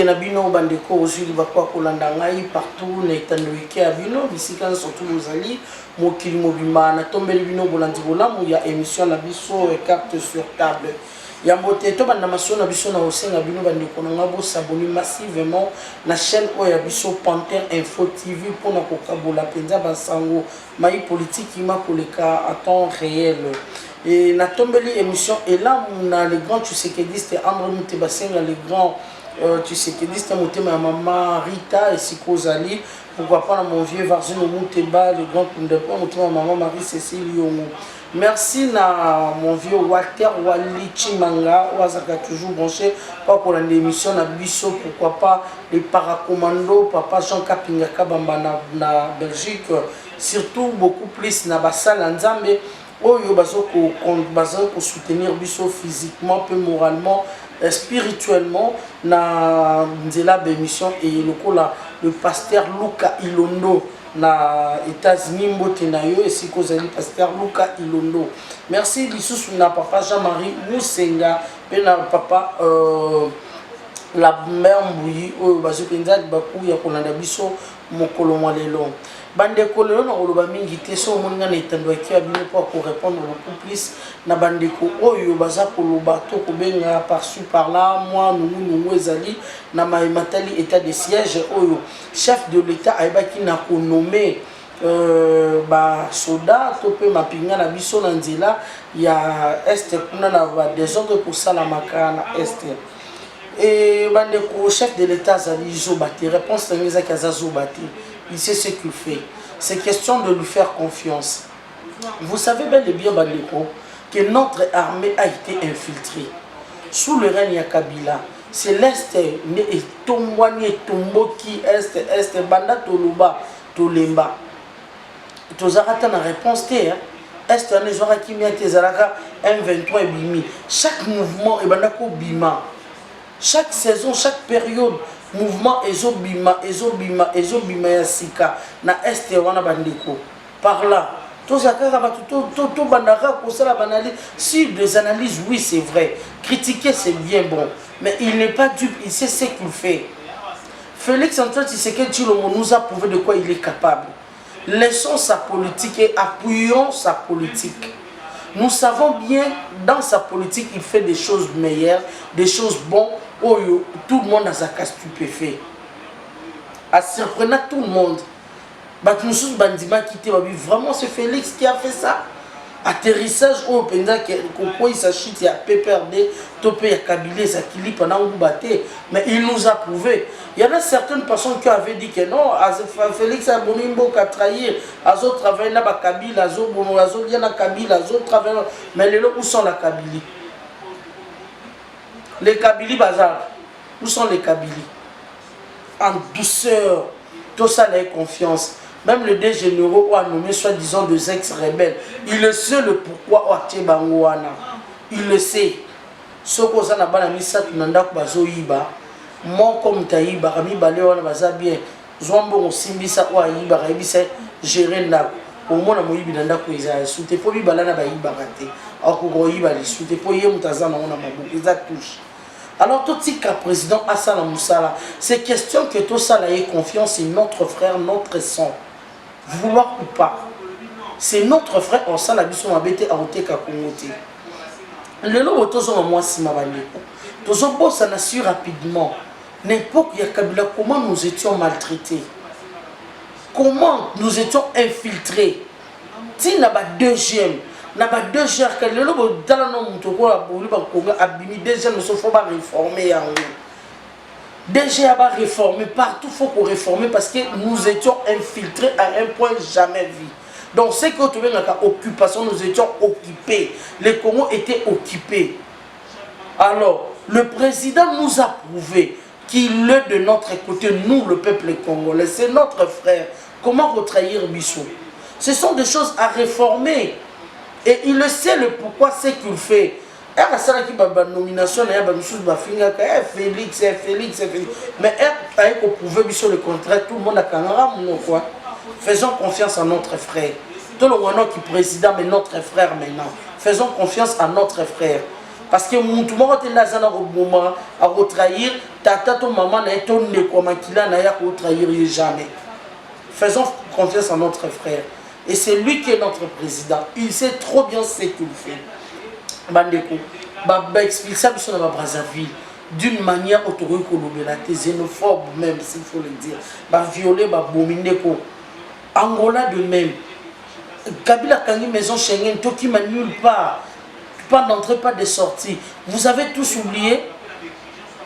Bonjour Nabino Bandeko aussi bakwa kolanda ngai partout na etanoike ya bino bisika surtout mozali mokili mobimba na tombeli bino bolandi bolamu ya émission na biso carte sur table ya mbote to banda maso na biso na osenga bino bandeko na ngabo s'abonner massivement na chaîne oya biso Panthère Info TV pour na kokabola penza basango mai politique ima koleka à temps réel. Et na tombeli émission et là on a les grands Tshisekedi André Mutebasenga les grands Tshisekedi motema maman Rita et Sikozali pourquoi pas mon vieux Varzino Muteba le grand Kundepo motema maman Marie-Cécile Yongo. Merci na mon vieux Walter Wali Chimanga Wazaka toujours branché pas pour l'émission na biso pourquoi pas les paracommandos papa Jean Kapinga Kabamba na Belgique surtout beaucoup plus na basala nzambe oyo bazoko soutenir biso physiquement peu moralement spirituellement na nzela bémission et le pasteur Luka Ilondo na États-Unis mbote na yo esiko zali pasteur Luka Ilondo. Merci lisusu na papa Jean-Marie Musenga pe na papa la mère Mbouyi oyo bazopenza baku ya kolanda biso mokolo mwa lelo. Bandeko lelo na koloba mingi te so moninga na etando ki abino pour répondre beaucoup plus na bandeko oyo baza koloba to kobenga par-ci par-là moi nous ezali na matali état de siège oyo chef de l'état ayebaki na ko nommer ba soda to pe mapinga na biso na nzela ya est kuna na ba désordre pour sala makana est. Et bandeko chef de l'état zali zobati réponse tangeza kaza zobati. Il sait ce qu'il fait. C'est question de lui faire confiance. Vous savez bel et bien, Bandeko, que notre armée a été infiltrée. Sous le règne de Kabila, c'est l'Est, Tombouani, Tomboki, Est, Banda, Toluba, Tolemba. Tozarata na réponse, Est, Anezora, Kimia, Tezaraka, M23 et Bimi. Chaque mouvement, et Bandako Bima. Chaque saison, chaque période, mouvement ezobima ya sika na este wana bandeko par là tous akaka to bandaka kosala banali si des analyses oui c'est vrai critiquer c'est bien bon mais il n'est pas dupe il sait ce qu'il fait. Félix Antoine Tshisekedi Tshilombo nous a prouvé de quoi il est capable. Laissons sa politique et appuyons sa politique. Nous savons bien dans sa politique il fait des choses meilleures, des choses bonnes. Oh, tout le monde a sa casse stupéfait. À surprenant tout le monde. Batnoussous Bandima quitté vraiment c'est Félix qui a fait ça. Atterrissage au Penda pourquoi il s'achète il y a PPRD, topé il y a Kabilé, ça qui lit pendant où batté. Mais il nous a prouvé. Il y en a certaines personnes qui avaient dit que non, Félix a bonimbo qu'à trahir, Azo travaille là-bas Kabyle, Azo il y en a Kabyle, Azo travaille. Mais les lots où sont la Kabylie? Les Kabylie bazar, où sont les Kabylie? En douceur, tout ça a confiance. Même le deux généraux ont nommé soi-disant deux ex-rebelles. Il le sait le pourquoi Oaché Bangouana. Il le sait. Ce qu'on a dans la mise à bazo yiba, mon comme taïba, ami baléwana baza bien. Zombo on simbisa ou aïba, raibisa gérer là. Au moins la moïbi nanda kuiza. Soute po bibalana ba yiba raté. Alors qu'on yiba les soute po yé mutazana on a mabou. Ils a touché. Alors tout ce qu'a président Hassan Moussala, c'est question que tout ça ait confiance et notre frère, notre sang. Vouloir ou pas. C'est notre frère en ça la mission abété à Ote Kakongote. Le lot autour moi si ma bandeko. Tous on bosse en assure rapidement. N'importe il y a Kabila comment nous étions maltraités. Comment nous étions infiltrés. Si n'a pas deuxième. Na ba deux jours que le lobo dans le monde ko la boli ba ko abimi deuxième so faut pas réformer yango. Déjà ba réformer partout faut qu'on réformer parce que nous étions infiltrés à un point jamais vu. Donc c'est que tu veux la occupation nous étions occupés. Les Congo étaient occupés. Alors le président nous a prouvé qu'il est de notre côté nous le peuple congolais c'est notre frère. Comment retrahir Bissou? Ce sont des choses à réformer. Et il le sait le pourquoi c'est qu'il fait. Et à ça qui a nomination, il y a Félix. Mais elle a prouvé le contraire, tout le monde a quoi. Faisons confiance à notre frère. Tout le monde qui est président, mais notre frère maintenant. Faisons confiance à notre frère. parce que mutu moko te nazana ko boma a trahir tata to maman na to ne ko makila na ya ko trahir jamais. Faisons confiance à notre frère et c'est lui qui est notre président. Il sait trop bien ce qu'il fait. Bandeko ba explique ça sur la Brazzaville d'une manière autorité xénophobe même s'il faut le dire. Ba violer ba bomindeko. Angola de même. Kabila Kangi maison Schengen, tout qui m'a nulle part. Pas d'entrée, pas de sortie. Vous avez tous oublié.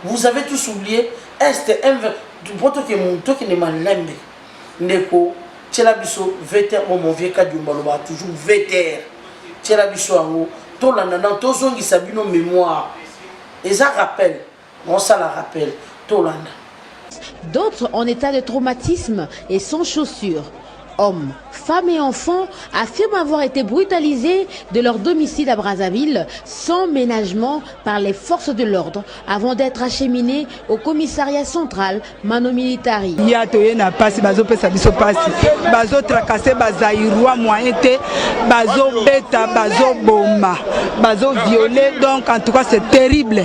Vous avez tous oublié. Est un poto qui mon to qui ne m'a lembe. Neko, Tchelabiso, véter mon vieux Kadjumaloba, toujours véter. Tchelabiso ango, to lanana, to zongi sabino mémoire. Et ça rappelle. On ça la rappelle. To landa. D'autres en état de traumatisme et sans chaussures. Hommes, femmes et enfants affirment avoir été brutalisés de leur domicile à Brazzaville sans ménagement par les forces de l'ordre avant d'être acheminés au commissariat central Mano Militari. Il y a na passe bazo pesa biso passe bazo tracasser bazairwa moyenté bazo beta bazo bomba bazo violer, donc en tout cas c'est terrible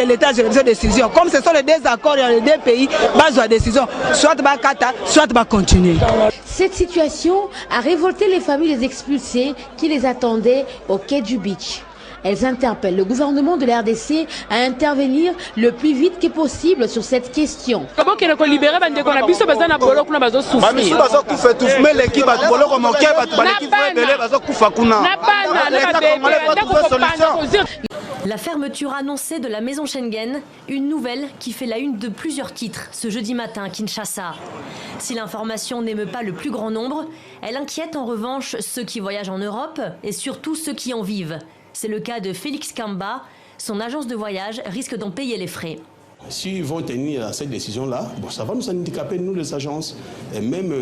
l'état de décision comme ce sont les désaccords dans les deux pays bazo la décision soit bakata soit ba continuer. Cette situation a révolté les familles des expulsés qui les attendaient au quai du beach. Elles interpellent le gouvernement de la RDC à intervenir le plus vite que possible sur cette question. La fermeture annoncée de la maison Schengen, une nouvelle qui fait la une de plusieurs titres ce jeudi matin à Kinshasa. Si l'information n'émeut pas le plus grand nombre, elle inquiète en revanche ceux qui voyagent en Europe et surtout ceux qui en vivent. C'est le cas de Félix Kamba. Son agence de voyage risque d'en payer les frais. S'ils vont tenir à cette décision-là, bon, ça va nous handicaper, nous les agences, et même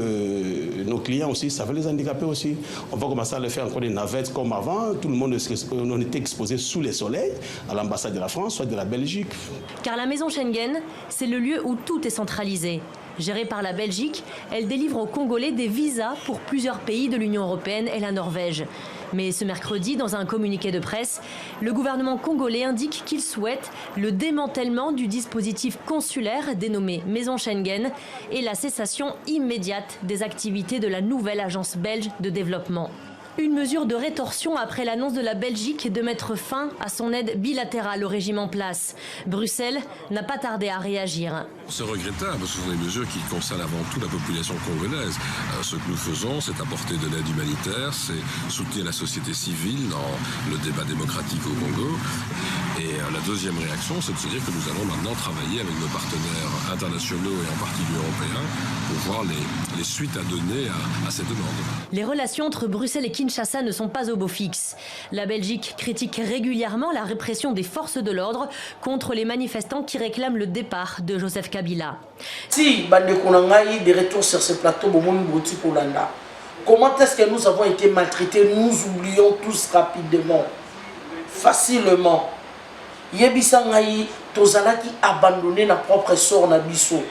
nos clients aussi, ça va les handicaper aussi. On va commencer à le faire encore des navettes comme avant, tout le monde on était exposé sous les soleils, à l'ambassade de la France, soit de la Belgique. Car la maison Schengen, c'est le lieu où tout est centralisé. Gérée par la Belgique, elle délivre aux Congolais des visas pour plusieurs pays de l'Union européenne et la Norvège. Mais ce mercredi, dans un communiqué de presse, le gouvernement congolais indique qu'il souhaite le démantèlement du dispositif consulaire dénommé Maison Schengen et la cessation immédiate des activités de la nouvelle agence belge de développement. Une mesure de rétorsion après l'annonce de la Belgique de mettre fin à son aide bilatérale au régime en place. Bruxelles n'a pas tardé à réagir. C'est regrettable, ce sont des mesures qui concernent avant tout la population congolaise. Ce que nous faisons, c'est apporter de l'aide humanitaire, c'est soutenir la société civile dans le débat démocratique au Congo. Et la deuxième réaction, c'est de se dire que nous allons maintenant travailler avec nos partenaires internationaux et en particulier européens pour voir les suites à donner à ces demandes. Les relations entre Bruxelles et Kinshasa ne sont pas au beau fixe. La Belgique critique régulièrement la répression des forces de l'ordre contre les manifestants qui réclament le départ de Joseph Kabila. Si Bandekonangaï de retour sur ce plateau, comment est-ce que nous avons été maltraités? Nous oublions tous rapidement, facilement. Yebisangaï, Tozalaki abandonné na propre sort na biso.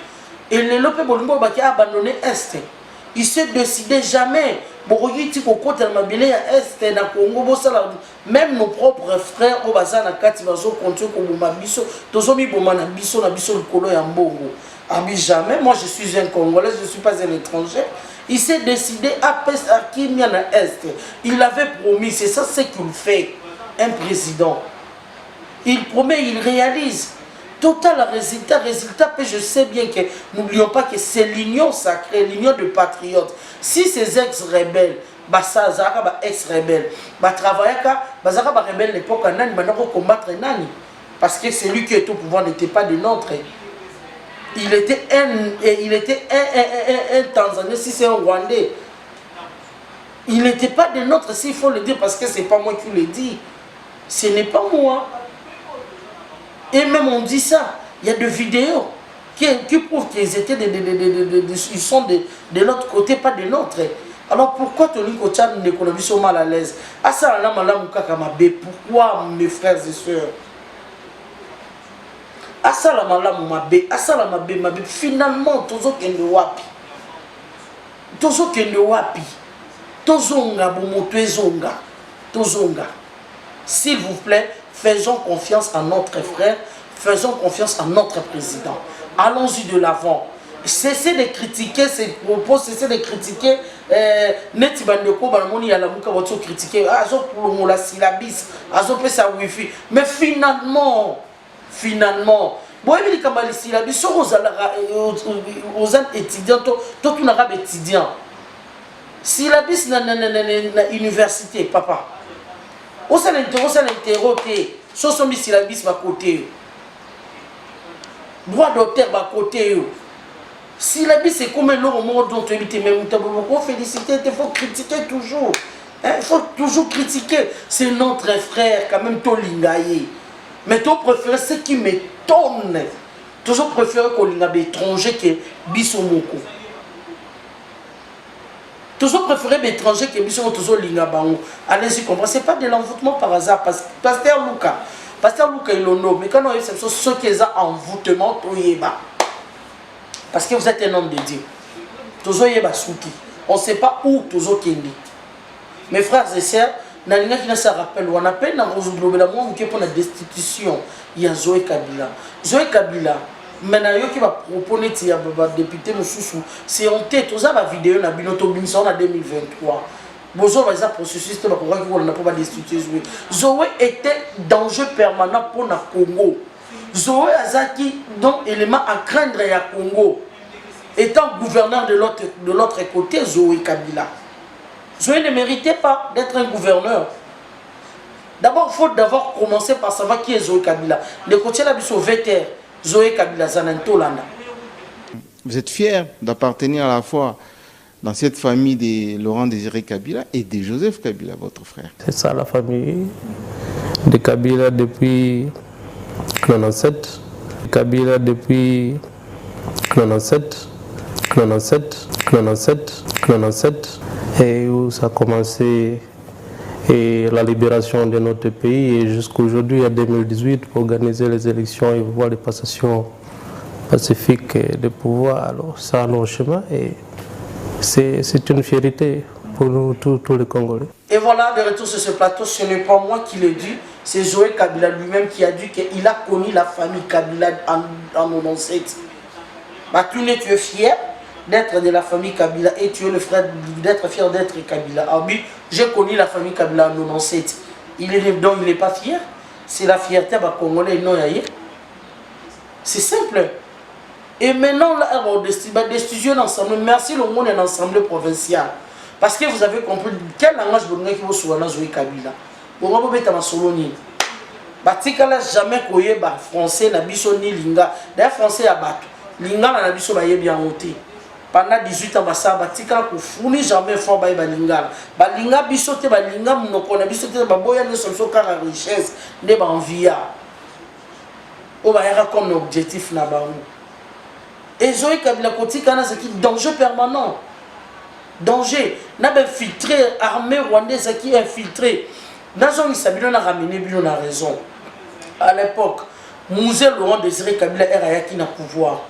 Et le Lopé Bolumbo Baki a abandonné Est. Il s'est décidé jamais. Même nos propres frères au bazar na kati bazo continuer ko boma biso tozomi boma na biso likolo ya mbongo abi jamais. Moi je suis un Congolais, je ne suis pas un étranger. Il s'est décidé à Kimia na Est. Il avait promis, c'est ça ce qu'il fait un président. Il promet, il réalise. Total résultat, je sais bien que n'oublions pas que c'est l'union sacrée, l'union de patriotes. Si ces ex-rebelles, ex-rebelles, rebelles l'époque combattre nani, parce que celui qui est au pouvoir n'était pas de notre. Il était un Tanzanien, si c'est un Rwandais. Il n'était pas de notre, s'il faut le dire, parce que c'est pas moi qui le dis. Ce n'est pas moi. Et même on dit ça, il y a des vidéos qui prouvent qu'ils étaient ils sont de l'autre côté, pas de notre. Alors pourquoi Toliko Tchad ne sont mal à l'aise? Pourquoi mes frères et sœurs? Finalement, Tozo Kende Wapi. Tozo Kende Wapi. Tozonga, Bomoto Ezonga. Tozonga. S'il vous plaît, faisons confiance à notre frère, faisons confiance à notre président. Allons-y de l'avant. Cessez de critiquer ses propos, cessez de critiquer Neti Bandeko, Balmoni Yalamuka, votre critiquer, Azo pour la syllabis, Azo peut sa wifi. Mais finalement, bon, il y a des syllabis, aux étudiants, tout le monde étudiant. Syllabis na université, papa. On s'en interroger, sur son syllabis à côté. Droit d'auteur à côté. Si la vie c'est comme l'autre monde dont tu habites, même tu as féliciter, il faut critiquer toujours. Il faut toujours critiquer. C'est notre frère, quand même, Tolingaye. Mais tu préfères ce qui m'étonne. Toujours préféré qu'on l'ait étranger que Bissomoko. Toujours préféré l'étranger que Bissomoko, toujours l'Ingabango. Allez-y, comprendre. Ce n'est pas de l'envoûtement par hasard. Pasteur Luka, il en a. Mais quand on a ceux qui ont envoûtement, parce que vous êtes un homme de Dieu. On ne sait pas où Tozo Kendi. Mes frères et sœurs, qui se rappelle, on appelle dans le gouvernement pour la destitution. Il y a Zoé Kabila. Zoé Kabila, maintenant, qui va proposer à député Moussoussou, c'est en tête, vous avez la vidéo dans en 2023. Bozo va faire processus, on n'a pas destitué Zoé. Zoé était danger permanent pour le Congo. Zoé Azaki, donc élément à craindre à Congo, étant gouverneur de l'autre côté, Zoé Kabila. Zoé ne méritait pas d'être un gouverneur. D'abord, il faut d'abord commencer par savoir qui est Zoé Kabila. Le côté là, c'est vétère, Zoé Kabila, Zanantolanda. Vous êtes fiers d'appartenir à la fois dans cette famille de Laurent Désiré Kabila et de Joseph Kabila, votre frère. C'est ça la famille de Kabila depuis 97, Kabila depuis 97, et où ça a commencé et la libération de notre pays et jusqu'aujourd'hui, en 2018, pour organiser les élections et voir les passations pacifiques de pouvoir. Alors ça a long chemin et c'est une fierté pour nous tous les Congolais. Et voilà, de retour sur ce plateau, ce n'est pas moi qui l'ai dit, c'est Zoé Kabila lui-même qui a dit qu'il a connu la famille Kabila en 97. Bah, tu es fier d'être de la famille Kabila et tu es le frère d'être fier d'être Kabila. Ah oui, j'ai connu la famille Kabila en 97. Donc il n'est pas fier. C'est la fierté bah, congolais non ailleurs. C'est simple. Et maintenant, là, destitution ensemble. Merci le monde est ensemble provincial. Parce que vous avez compris quel langage vous avez qui vous Zoé Kabila. Vous avez dit que vous avez jamais koye ba français na biso ni linga. D'ailleurs français ya bato. Linga na biso ba yebi en ôté. Pendant 18 ans basa batika ko fourni jamais fort ba linga. Ba linga biso te ba linga monoko na biso te ba boya ne solution car la richesse ne ba envia. O ba yaka comme objectif na ba. Et Zoé Kabila kotika na c'est danger permanent. Danger. N'a pas infiltré, armée rwandaise qui est infiltrée. Dans un Sabino n'a ramené, Bilo n'a raison. À l'époque, Mouzé Laurent Désiré Kabila est qui n'a pouvoir.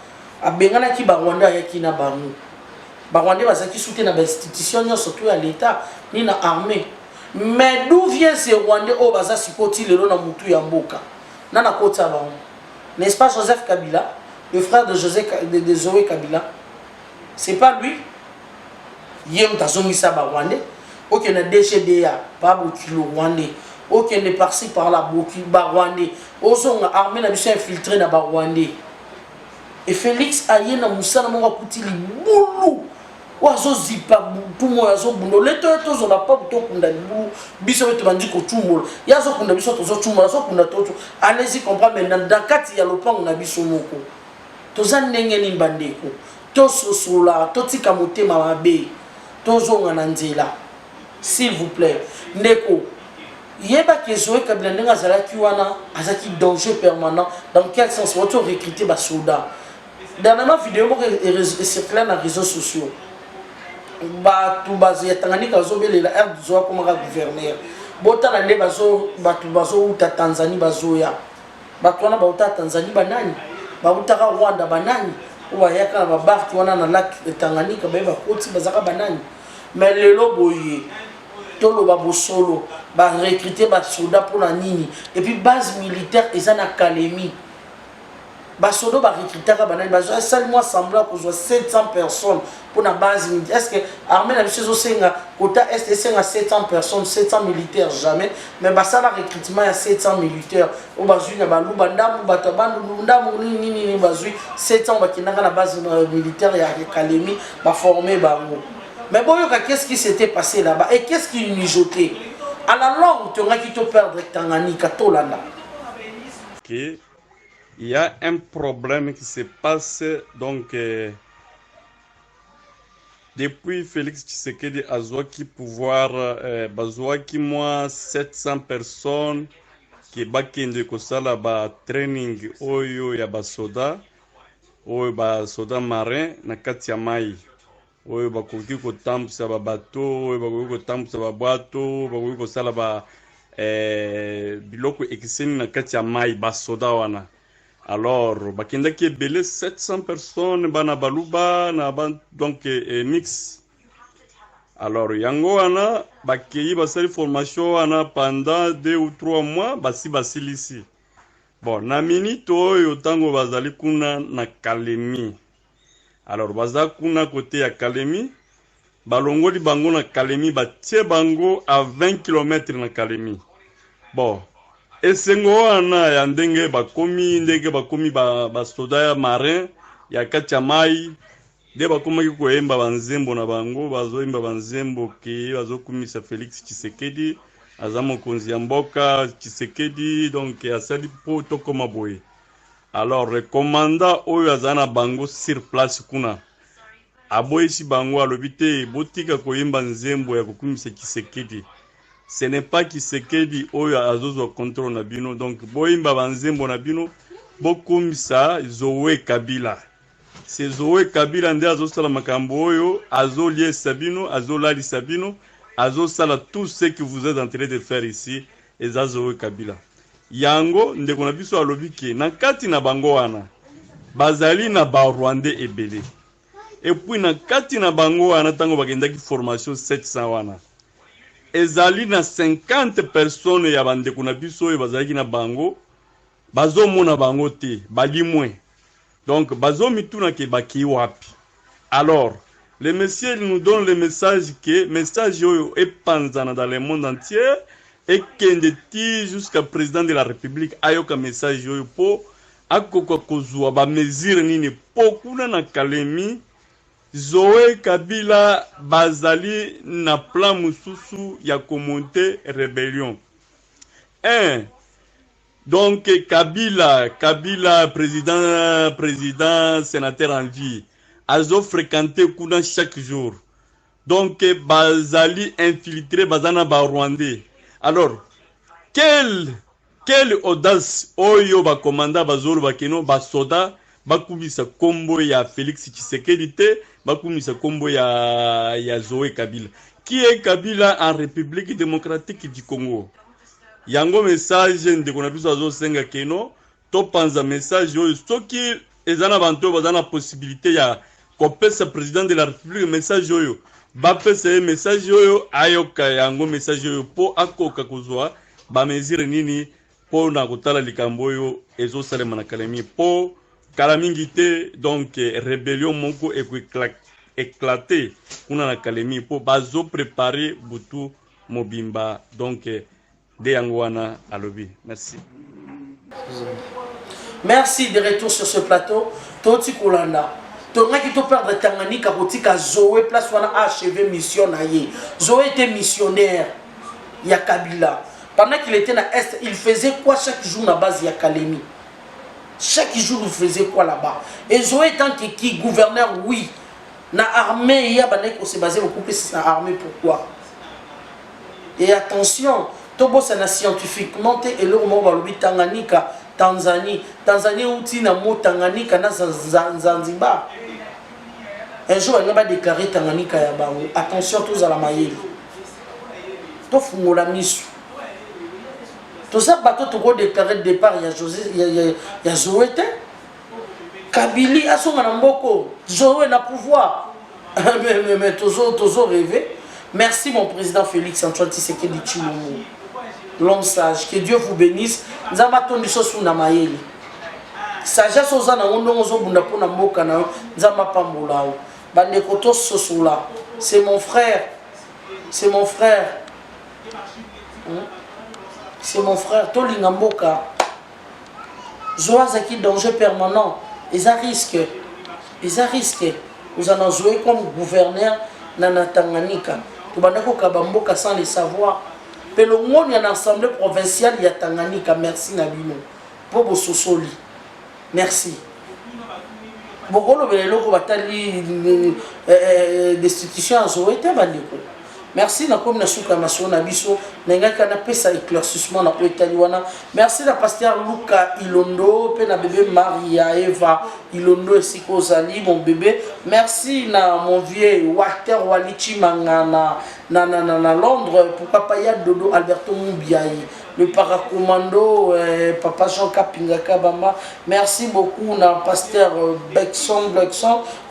A Bengana qui Rwanda est qui n'a barou. Rwanda va qui soutient l'institution, surtout à l'État, ni na armée. Mais d'où vient ce Rwandais au Baza Sikoti le long Moutou Yamboka? Nana Kota Baron. N'est-ce pas Joseph Kabila, le frère de Zoé Kabila? C'est pas lui? Yem Tazomisa Rwandais. Ok, na DGDA, pas Bokilo Rwandais. Ok, on est par-ci par-là, Bokilo Rwandais. Ozon armée n'a pas infiltré na Rwandais. Et Félix Aye na Moussa na Monga Koutili boulou. Oazo zipa tout le monde azo boulou. Les toitos on n'a pas bouton kunda boulou. Biso te bandi ko tout le monde. Yazo kunda biso tozo tout le monde. Azo kunda toto. Allez-y comprendre maintenant dans kati ya lopang na biso moko. Toza ndenge ni mbandeko. Tososola, totika motema mabe. Tozo na nzela. S'il vous plaît, Neko, Yeba que Zoé Kabila n'a azaki danger permanent. Dans quel sens? On va recruter des soldats. Dernièrement, vidéo est circulée dans les réseaux sociaux. Tout basé, Tanganyika Zobé, la aire de Zoa comme gouverneur. Bota la bazo, bazo ou Tanzanie bazoya. Batouana bauta Tanzanie banani. Bautara Rwanda banani. Ou ayaka babar qui wana na lac Tanganyika, beba koti bazaka banani. Mais le loboye. toloba bosolo ba recruter ba soda pour la nini et puis base militaire et ça na Kalemi ba soda ba recruter ka banani ba seulement semblant que 700 personnes pour la base militaire. Est-ce que armée la mission senga quota est senga 700 personnes 700 militaires jamais mais ba ça la recrutement ya 700 militaires on ba zui na ba luba ndamu bato bandu ndamu nini bazui 700 ba kinanga na base militaire ya Kalemi ba former bango. Mais bon, qu'est-ce qui s'était passé là-bas et qu'est-ce qui mijotait? À la longue, tu as quitté perdre Tanganyika, Tolanda. Il y a un problème qui se passe donc depuis Félix Tshisekedi Azwaki pouvoir, Bazwaki moi 700 personnes qui bakende kosala ba training oyo ya basoda marin na kati ya mai. Oyo bakoki kotambusa ba bateau, oyo bakoki kotambusa ba bwato, bakoki kosala ba biloko ekiseni na kati ya mai basoda wana. Alors bakendaki ebele 700 personnes bana baluba na donc mix. Alors yango wana bakeyi basali formation wana pendant 2 ou 3 mois basilisi. Bon na minute oyo tango bazali kuna na Kalemi. Alors baza kuna côté ya Kalemi balongoli bango na Kalemi batie bango à 20 km na Kalemi. Bon esengo wana ya ndenge bakomi ba soda ya marin ya kati ya mai de bakomaki koyemba banzembo na bango bazoyemba banzembo ke bazokumisa Félix Tshisekedi aza mokonzi ya mboka Tshisekedi donc asali po tokoma boye. Alors le commandant oyo azana bango sur place kuna aboyisi bango alobite botika koyemba nzembo ya kokumisa Tshisekedi. Ce n'est pas Tshisekedi oyo azozwa contrôle na bino, donc boyimba banzembo na bino bokumisa Zoé Kabila. C'est Zoé Kabila nde azosala makambo oyo azoliesa bino, azolalisa bino, azosala tout ce que vous êtes en train de faire ici et Zoé Kabila. Yango ndeko na biso alobi ke na kati na bango wana bazali na ba Rwandais ebele. Et puis na kati na bango wana tango bakendaki formation 700 wana. Ezali na 50 personnes ya bandeko na biso oyo bazali na bango bazomona bango te balimwe. Donc bazomituna ke baki wapi. Alors le monsieur nous donne le message que message oyo epanzana dans le monde entier et kendeti jusqu'à président de la République ayoka message oyo po akoko kozwa ba mesure nini po kuna na Kalemi Zoé Kabila bazali na plan mususu ya komonter rébellion. Donc Kabila président sénateur en vie azo fréquenté kuna chaque jour. Donc bazali infiltré bazana ba Rwandais. Alors quelle audace oyo ba commandant bazolo bakeno ba soda bakumisa kombo ya Félix Tshisekedi te bakumisa kombo ya Zoé Kabila. Qui est Kabila en République démocratique du Congo? Yango message ndeko na biso azo senga keno to panza message oyo soki ezana banto bazana possibilité ya kopesa président de la République message oyo bapesa message oyo ayoka yango message oyo po akoka kozwa ba mesure nini po na kotala likambo oyo ezo salema na Kalemi po kala mingi te donc rébellion moko éclaté kuna na Kalemi po bazo préparer butu mobimba donc de Yangwana alobi. Merci. Merci de retour sur ce plateau. Toti Kolanda. Tonga qui te perdre Tanganyika botika Zoé place wana achevé mission na ye. Zoé était missionnaire ya Kabila. Pendant qu'il était na Est, il faisait quoi chaque jour na base ya Kalemi? Chaque jour il faisait quoi là-bas? Et Zoé étant qui gouverneur, oui. Na armée il y a banek on s'est basé beaucoup plus na armée pourquoi? Et attention, Tobo ça na scientifiquement et le mot balobi Tanganyika Tanzanie outi na mo Tanganyika na Zanzibar. Un jour elle va déclarer Tanganyika ya bango. Attention tous à la maïli. To fungola misu. Tout ça bateau to go déclarer le départ ya Zoé te. Kabili asonga na mboko. Zoé na pouvoir. Mais tozo rêver. Merci mon président Félix Antoine Tshisekedi Tshilombo. L'homme sage, que Dieu vous bénisse. Nzamba tondi sosu na mayeli. Sagesse oza na ngondo ozo bunda pona mboka na nzamba pambola. Bande koto sosula. C'est mon frère. C'est mon frère. C'est mon frère. Tolinga mboka. Zoazaki danger permanent. Ils a risqué. Ils a risqué. Vous en avez joué comme gouverneur na Tanganyika. Tu vas Kabamboka sans le savoir. Mais le monde y a une assemblée provinciale, il y a Tanganyika. Merci Nabino. Pour vos sosoli. Merci. Beaucoup de destitution à Zoé. Merci na comme na suka maso na biso nenga kana pesa éclaircissement na Italiana. Merci la pasteur Luca Ilondo pe na bébé Maria Eva Ilondo esiko zali mon bébé. Merci na mon vieux Walter Walichi Mangana na Londres pour papa ya Dodo Alberto Moubiaï. Le paracommando papa Jean Kapinga Kabamba. Merci beaucoup na pasteur Bexon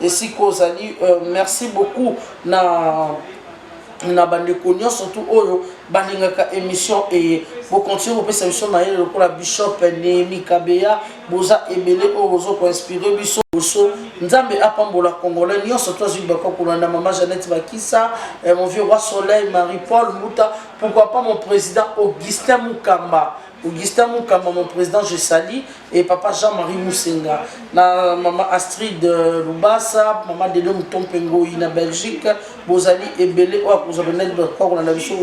esiko zali. Merci beaucoup na bande konyo surtout oyo balingaka émission et pour continuer au pesa émission maïle pour la bishop Némi Kabeya boza ebele ozo ko inspirer biso boso nzambe apambola congolais nyo surtout zimba ko kolanda maman Jeannette Bakissa mon vieux roi Soleil Marie-Paul Mouta pourquoi pas mon président Augustin Mukamba mon président je sali et papa Jean-Marie Moussenga na maman Astrid Lubasa maman Dede Moutompengo na Belgique bozali ebele o ko zabenel ko na biso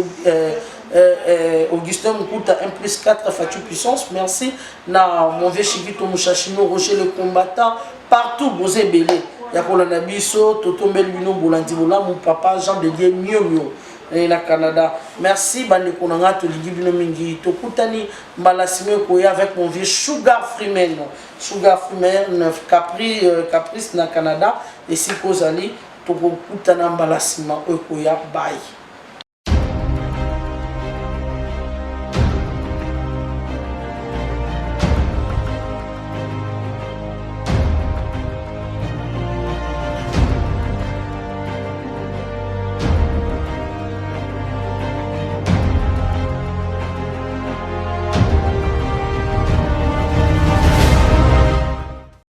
Augustin Moukuta 1+4 Fatu Puissance merci na mon vieux Chivito Mouchachino Roger le combattant partout bozé belé ya ko na biso totombel bino bolandi bola mon papa Jean de Dieu mieux et na Canada. Merci bande konanga to ligi bino mingi to kutani mbalasime ko avec mon vieux Sugar Freeman Caprice na Canada et si kozali to kutana mbalasima ko ya bye.